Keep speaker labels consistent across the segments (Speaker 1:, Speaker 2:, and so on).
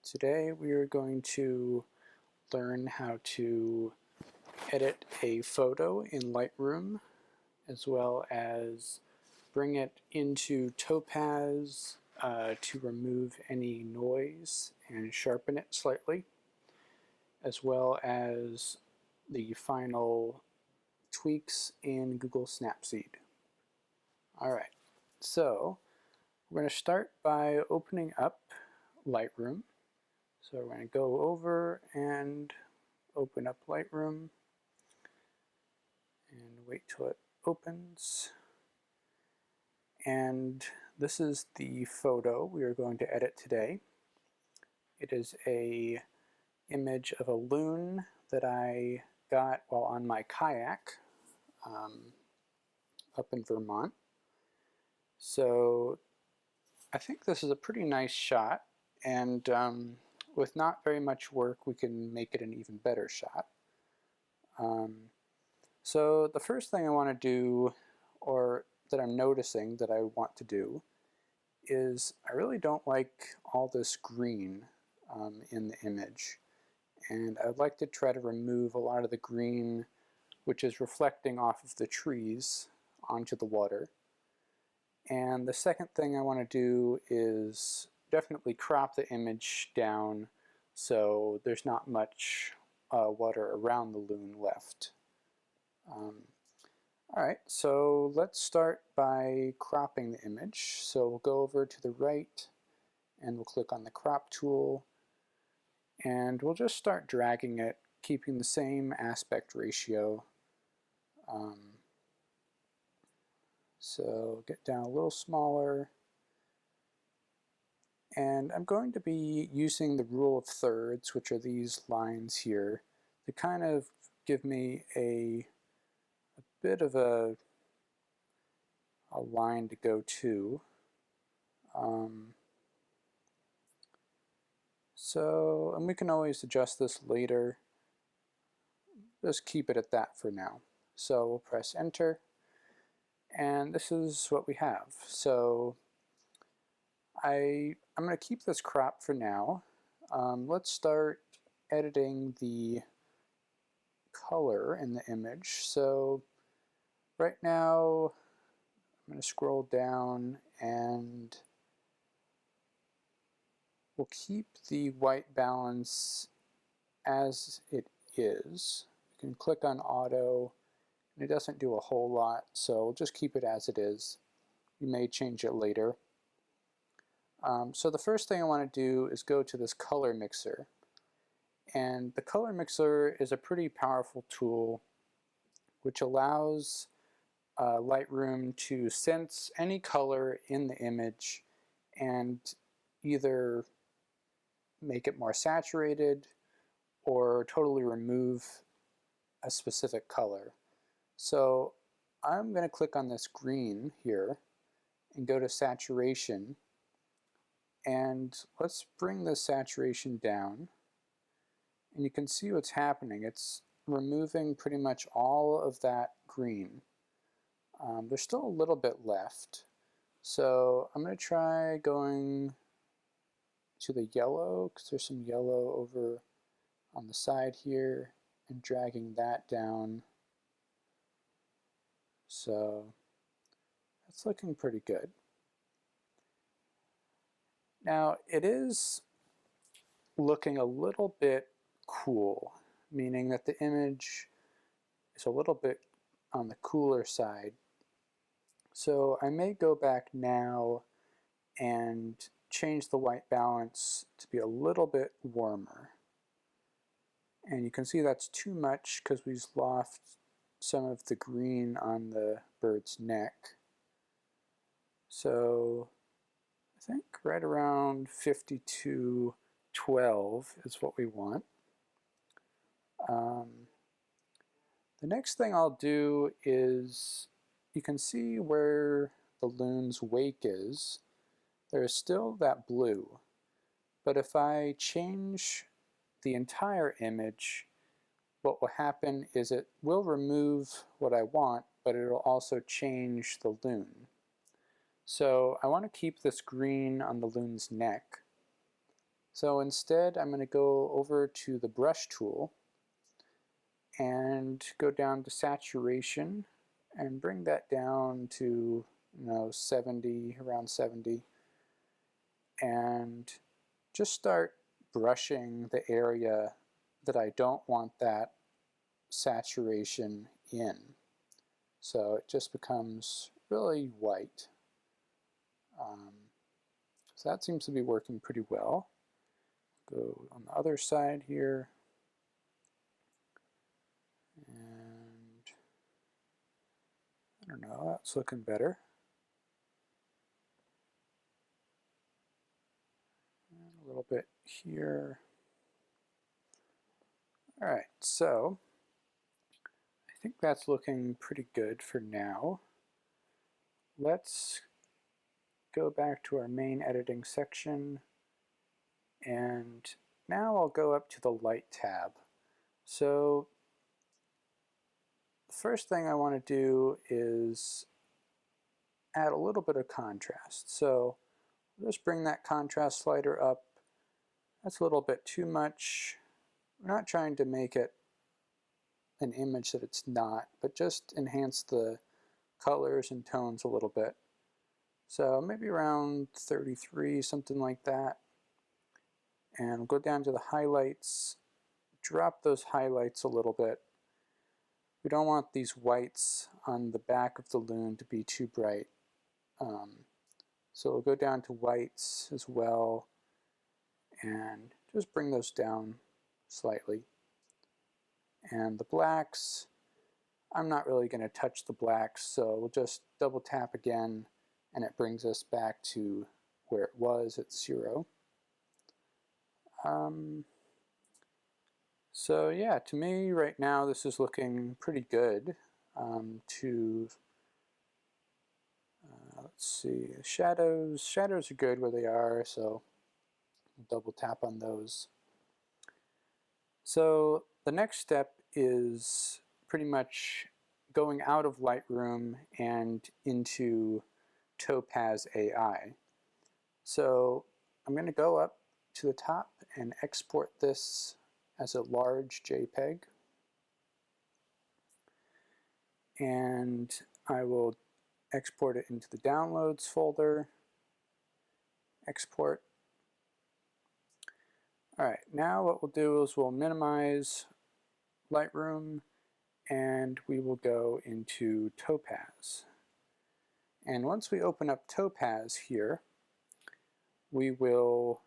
Speaker 1: Today we are going to learn how to edit a photo in Lightroom, as well as bring it into Topaz to remove any noise and sharpen it slightly, as well as the final tweaks in Google Snapseed. Alright, so we're going to start by opening up Lightroom. So we're going to go over and open up Lightroom and wait till it opens. And this is the photo we are going to edit today. It is a image of a loon that I got while on my kayak up in Vermont. So I think this is a pretty nice shot, and with not very much work we can make it an even better shot. So the first thing I want to do, or that I'm noticing that I want to do, is I really don't like all this green in the image, and I'd like to try to remove a lot of the green which is reflecting off of the trees onto the water. And the second thing I want to do is definitely crop the image down so there's not much water around the loon left. Alright, so let's start by cropping the image. So we'll go over to the right and we'll click on the crop tool, and we'll just start dragging it, keeping the same aspect ratio. So get down a little smaller, and I'm going to be using the rule of thirds, which are these lines here, to kind of give me a bit of a line to go to. And we can always adjust this later. Just keep it at that for now. So we'll press enter, and this is what we have. So I'm going to keep this crop for now. Let's start editing the color in the image. So right now I'm going to scroll down, and we'll keep the white balance as it is. You can click on auto, and it doesn't do a whole lot, so we'll just keep it as it is. You may change it later. So the first thing I want to do is go to this color mixer. And the color mixer is a pretty powerful tool which allows Lightroom to sense any color in the image and either make it more saturated or totally remove a specific color. So I'm going to click on this green here and go to saturation, and let's bring the saturation down, and you can see what's happening. It's removing pretty much all of that green. There's still a little bit left, so I'm going to try going to the yellow, because there's some yellow over on the side here, and dragging that down. So that's looking pretty good. Now it is looking a little bit cool, meaning that the image is a little bit on the cooler side. So I may go back now and change the white balance to be a little bit warmer. And you can see that's too much because we've lost some of the green on the bird's neck. So I think right around 5212 is what we want. The next thing I'll do is, you can see where the loon's wake is. There is still that blue, but if I change the entire image, what will happen is it will remove what I want, but it will also change the loon. So I want to keep this green on the loon's neck. So instead, I'm going to go over to the brush tool and go down to saturation and bring that down to 70, around 70, and just start brushing the area that I don't want that saturation in. So it just becomes really white. So that seems to be working pretty well. Go on the other side here. And I don't know, that's looking better. And a little bit here. All right, so I think that's looking pretty good for now. Let's go back to our main editing section, and now I'll go up to the light tab. So the first thing I want to do is add a little bit of contrast. So just bring that contrast slider up. That's a little bit too much. We're not trying to make it an image that it's not, but just enhance the colors and tones a little bit. So maybe around 33, something like that. And we'll go down to the highlights, drop those highlights a little bit. We don't want these whites on the back of the loon to be too bright. So we'll go down to whites as well and just bring those down slightly. And the blacks, I'm not really going to touch the blacks, so we'll just double tap again and it brings us back to where it was at 0. So yeah, to me right now this is looking pretty good. Let's see, shadows are good where they are, so double tap on those. So the next step is pretty much going out of Lightroom and into Topaz AI. So I'm going to go up to the top and export this as a large JPEG. And I will export it into the Downloads folder. Export. Alright, now what we'll do is we'll minimize Lightroom and we will go into Topaz. And once we open up Topaz here, we will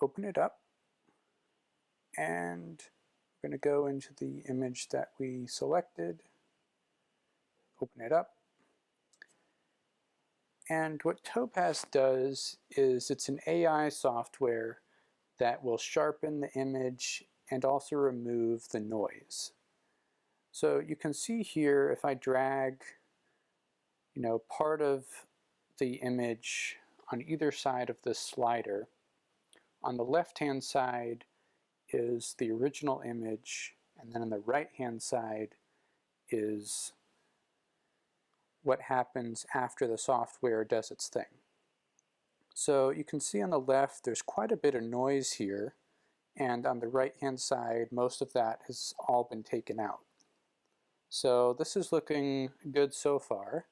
Speaker 1: open it up and we're going to go into the image that we selected, open it up. And what Topaz does is it's an AI software that will sharpen the image and also remove the noise. So you can see here if I drag part of the image on either side of this slider, on the left hand side is the original image, and then on the right hand side is what happens after the software does its thing. So you can see on the left there's quite a bit of noise here, and on the right hand side most of that has all been taken out. So this is looking good so far.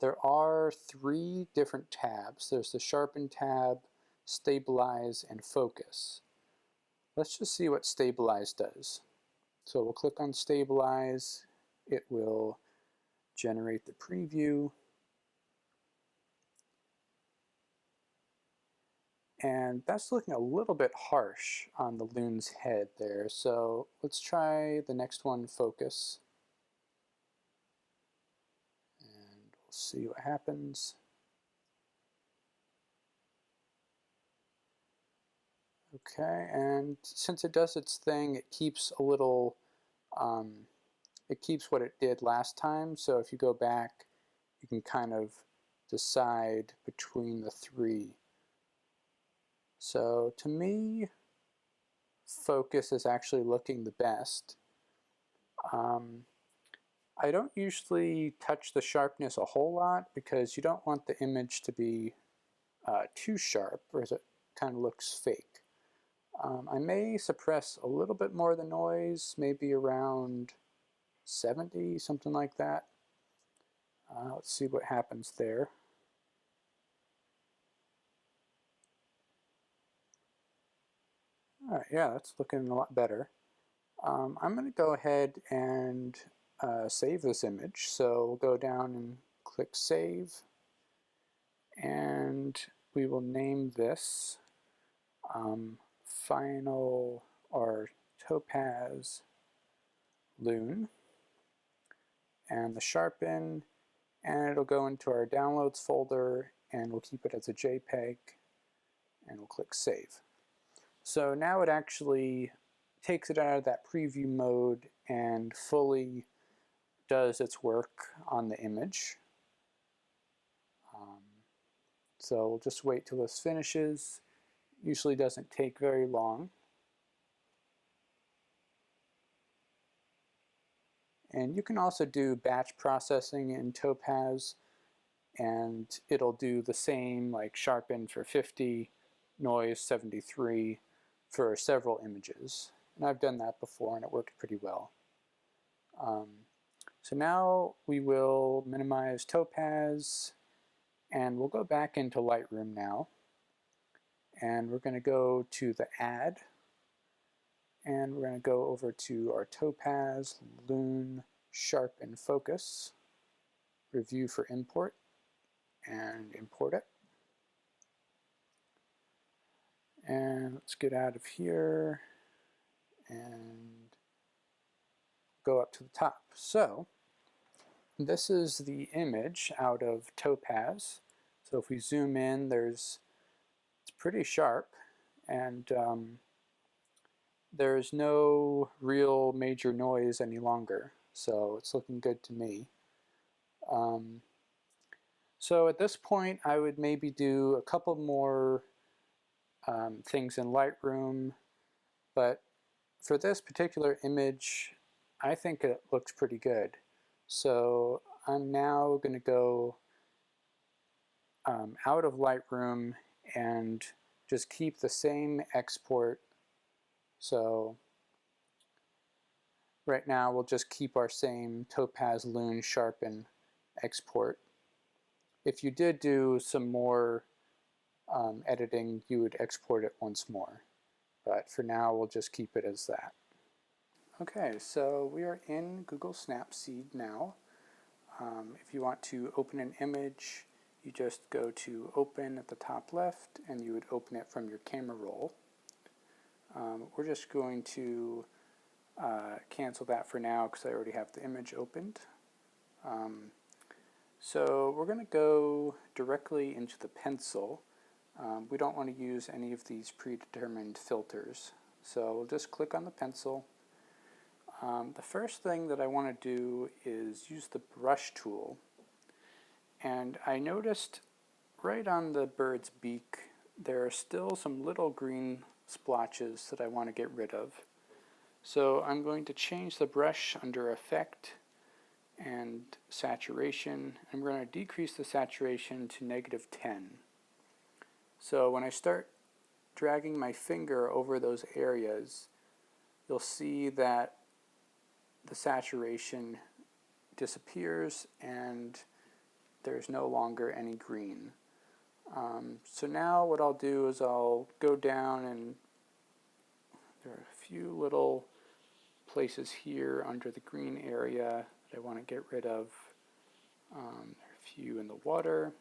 Speaker 1: There are 3 different tabs. There's the Sharpen tab, Stabilize, and Focus. Let's just see what Stabilize does. So we'll click on Stabilize. It will generate the preview. And that's looking a little bit harsh on the loon's head there. So let's try the next one, Focus. And we'll see what happens. Okay, and since it does its thing, it keeps a little, it keeps what it did last time. So if you go back, you can kind of decide between the 3. So to me, Focus is actually looking the best. I don't usually touch the sharpness a whole lot because you don't want the image to be too sharp, or it kind of looks fake. I may suppress a little bit more of the noise, maybe around 70, something like that. Let's see what happens there. All right, yeah, that's looking a lot better. I'm going to go ahead and save this image. So we'll go down and click Save, and we will name this Final or Topaz Loon, and the sharpen, and it'll go into our downloads folder, and we'll keep it as a JPEG, and we'll click Save. So now it actually takes it out of that preview mode and fully does its work on the image. So we'll just wait till this finishes. Usually doesn't take very long. And you can also do batch processing in Topaz, and it'll do the same, like sharpen for 50, noise 73 for several images. And I've done that before and it worked pretty well. So now we will minimize Topaz, and we'll go back into Lightroom now. And we're going to go to the Add, and we're going to go over to our Topaz Loon Sharpen Focus, Review for Import, and import it. And let's get out of here and go up to the top. So this is the image out of Topaz. So if we zoom in, it's pretty sharp, and there's no real major noise any longer. So it's looking good to me. So at this point, I would maybe do a couple more things in Lightroom, but for this particular image, I think it looks pretty good. So I'm now going to go out of Lightroom and just keep the same export. So right now we'll just keep our same Topaz Loon Sharpen export. If you did do some more editing, you would export it once more. But for now, we'll just keep it as that. Okay, so we are in Google Snapseed now. If you want to open an image, you just go to Open at the top left, and you would open it from your camera roll. We're just going to cancel that for now because I already have the image opened. So we're going to go directly into the pencil. We don't want to use any of these predetermined filters. So we'll just click on the pencil. The first thing that I want to do is use the brush tool. And I noticed right on the bird's beak, there are still some little green splotches that I want to get rid of. So I'm going to change the brush under Effect and Saturation. I'm going to decrease the saturation to -10. So when I start dragging my finger over those areas, you'll see that the saturation disappears and there's no longer any green. So now what I'll do is I'll go down, and there are a few little places here under the green area that I want to get rid of. There are a few in the water.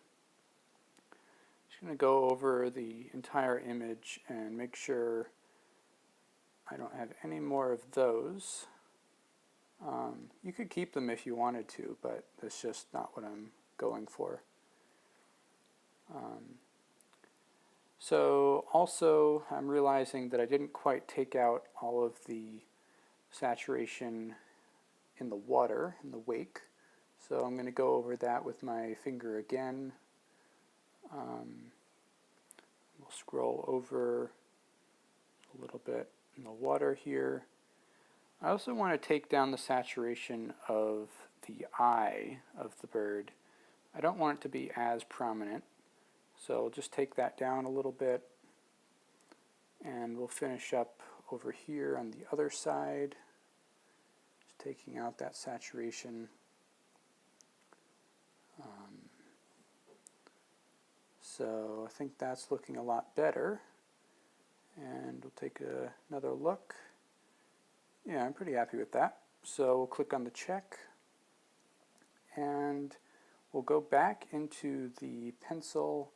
Speaker 1: I'm going to go over the entire image and make sure I don't have any more of those. You could keep them if you wanted to, but that's just not what I'm going for. So also I'm realizing that I didn't quite take out all of the saturation in the water, in the wake. So I'm going to go over that with my finger again. We'll scroll over a little bit in the water here. I also want to take down the saturation of the eye of the bird. I don't want it to be as prominent, so I'll just take that down a little bit. And we'll finish up over here on the other side, just taking out that saturation. So I think that's looking a lot better. And we'll take another look. Yeah, I'm pretty happy with that. So we'll click on the check, and we'll go back into the pencil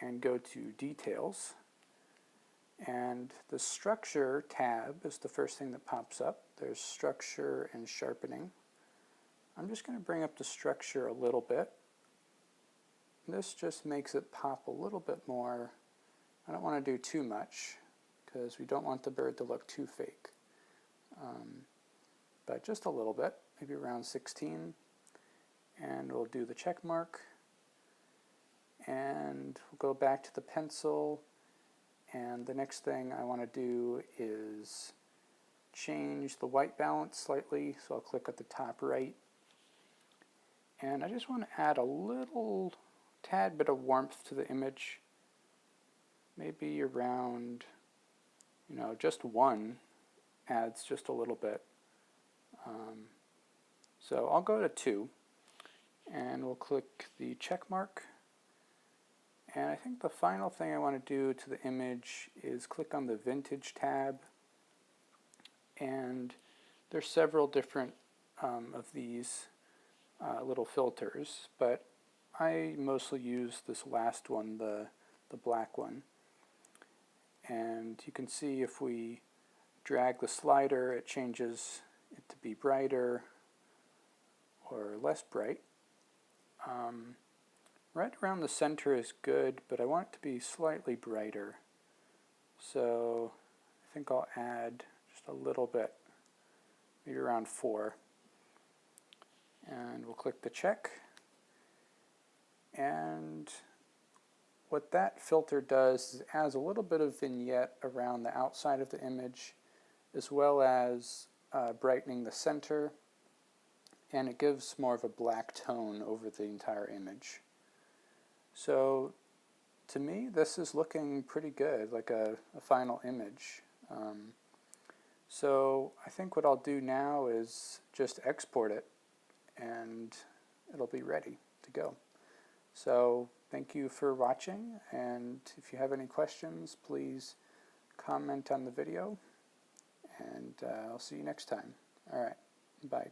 Speaker 1: and go to details. And the structure tab is the first thing that pops up. There's structure and sharpening. I'm just going to bring up the structure a little bit. This just makes it pop a little bit more. I don't want to do too much because we don't want the bird to look too fake. But just a little bit, maybe around 16. And we'll do the check mark. And we'll go back to the pencil. And the next thing I want to do is change the white balance slightly. So I'll click at the top right. And I just want to add a little tad bit of warmth to the image. Maybe around, just one adds just a little bit. So I'll go to 2, and we'll click the check mark. And I think the final thing I want to do to the image is click on the Vintage tab. And there's several different of these little filters, but I mostly use this last one, the black one. And you can see if we drag the slider, it changes it to be brighter or less bright. Right around the center is good, but I want it to be slightly brighter. So I think I'll add just a little bit, maybe around 4. And we'll click the check. And what that filter does is it adds a little bit of vignette around the outside of the image, as well as brightening the center, and it gives more of a black tone over the entire image. So to me, this is looking pretty good, like a final image. So I think what I'll do now is just export it, and it'll be ready to go. So thank you for watching, and if you have any questions, please comment on the video, and I'll see you next time. All right, bye.